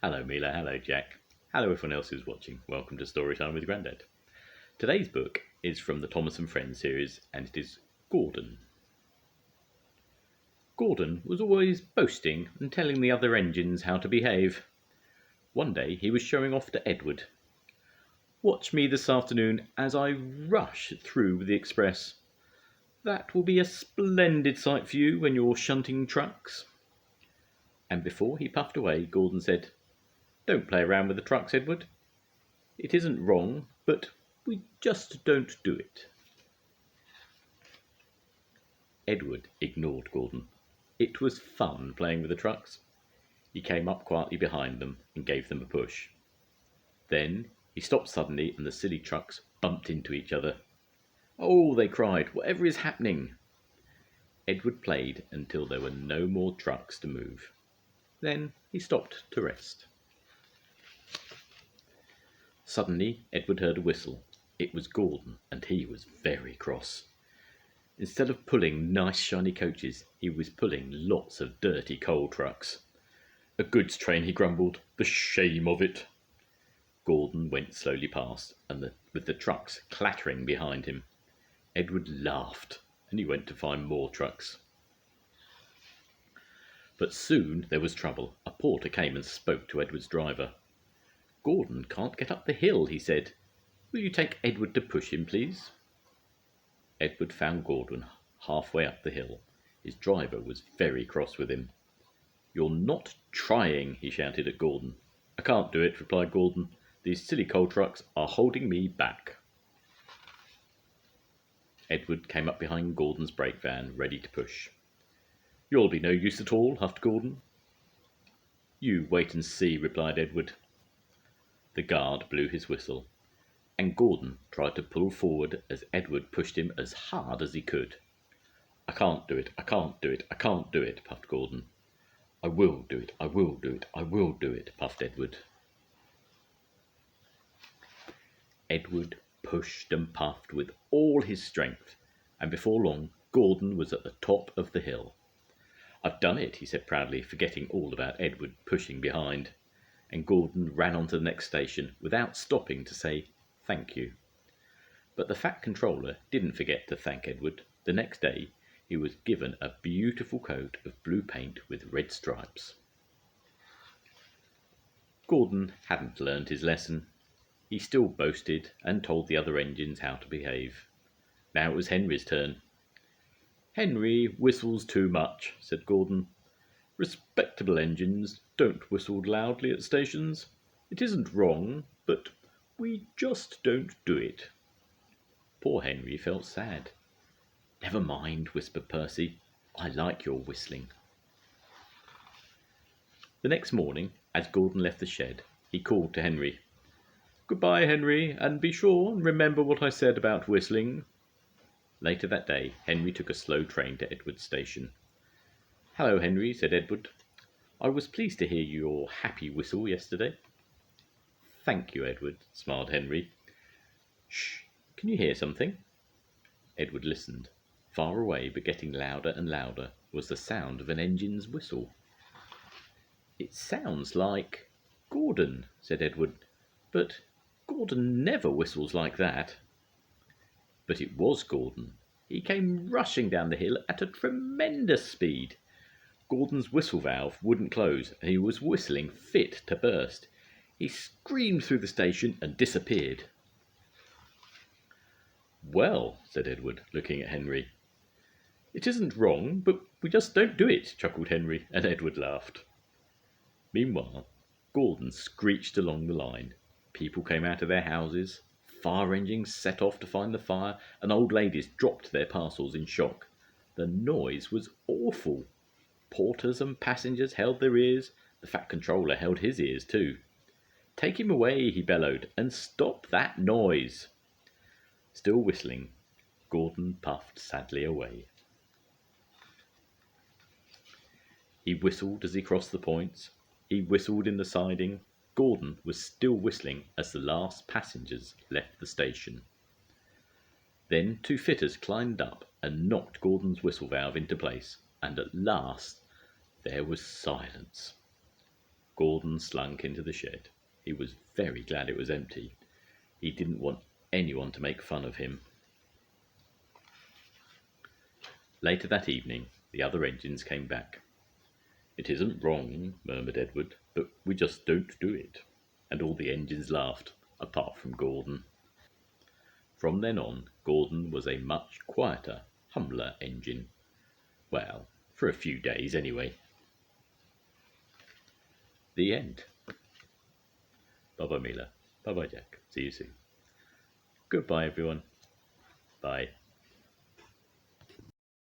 Hello Mila, hello Jack. Hello everyone else who's watching. Welcome to Storytime with Grandad. Today's book is from the Thomas and Friends series and it is Gordon. Gordon was always boasting and telling the other engines how to behave. One day he was showing off to Edward. "Watch me this afternoon as I rush through the express. That will be a splendid sight for you when you're shunting trucks." And before he puffed away, Gordon said, "Don't play around with the trucks, Edward. It isn't wrong, but we just don't do it." Edward ignored Gordon. It was fun playing with the trucks. He came up quietly behind them and gave them a push. Then he stopped suddenly and the silly trucks bumped into each other. "Oh," they cried, "whatever is happening?" Edward played until there were no more trucks to move. Then he stopped to rest. Suddenly Edward heard a whistle. It was Gordon, and he was very cross. Instead of pulling nice shiny coaches, he was pulling lots of dirty coal trucks. "A goods train," he grumbled. "The shame of it." Gordon went slowly past, with the trucks clattering behind him. Edward laughed, and he went to find more trucks. But soon there was trouble. A porter came and spoke to Edward's driver. "Gordon can't get up the hill," he said. "Will you take Edward to push him, please?" Edward found Gordon halfway up the hill. His driver was very cross with him. "You're not trying," he shouted at Gordon. "I can't do it," replied Gordon. "These silly coal trucks are holding me back." Edward came up behind Gordon's brake van, ready to push. "You'll be no use at all," huffed Gordon. "You wait and see," replied Edward. The guard blew his whistle, and Gordon tried to pull forward as Edward pushed him as hard as he could. "I can't do it, I can't do it, I can't do it," puffed Gordon. "I will do it, I will do it, I will do it," puffed Edward. Edward pushed and puffed with all his strength, and before long Gordon was at the top of the hill. "I've done it," he said proudly, forgetting all about Edward pushing behind, and Gordon ran on to the next station without stopping to say thank you. But the fat controller didn't forget to thank Edward. The next day he was given a beautiful coat of blue paint with red stripes. Gordon hadn't learned his lesson. He still boasted and told the other engines how to behave. Now it was Henry's turn. "Henry whistles too much," said Gordon. "Respectable engines don't whistle loudly at stations. It isn't wrong, but we just don't do it." Poor Henry felt sad. "Never mind," whispered Percy. "I like your whistling." The next morning, as Gordon left the shed, he called to Henry. "Goodbye, Henry, and be sure and remember what I said about whistling." Later that day, Henry took a slow train to Edward's station. "Hello, Henry," said Edward. "I was pleased to hear your happy whistle yesterday." "Thank you, Edward," smiled Henry. "Shh! Can you hear something?" Edward listened. Far away, but getting louder and louder, was the sound of an engine's whistle. "It sounds like Gordon," said Edward. "But Gordon never whistles like that." But it was Gordon. He came rushing down the hill at a tremendous speed. Gordon's whistle valve wouldn't close, and he was whistling fit to burst. He screamed through the station and disappeared. "Well," said Edward, looking at Henry. "It isn't wrong, but we just don't do it," chuckled Henry, and Edward laughed. Meanwhile, Gordon screeched along the line. People came out of their houses, fire engines set off to find the fire, and old ladies dropped their parcels in shock. The noise was awful. Porters and passengers held their ears. The fat controller held his ears too. "Take him away," he bellowed, "and stop that noise." Still whistling, Gordon puffed sadly away. He whistled as he crossed the points. He whistled in the siding. Gordon was still whistling as the last passengers left the station. Then two fitters climbed up and knocked Gordon's whistle valve into place, and at last there was silence. Gordon slunk into the shed. He was very glad it was empty. He didn't want anyone to make fun of him. Later that evening, the other engines came back. "It isn't wrong," murmured Edward, "but we just don't do it." And all the engines laughed, apart from Gordon. From then on, Gordon was a much quieter, humbler engine. Well, for a few days anyway. The end. Bye-bye, Mila. Bye-bye, Jack. See you soon. Goodbye, everyone. Bye.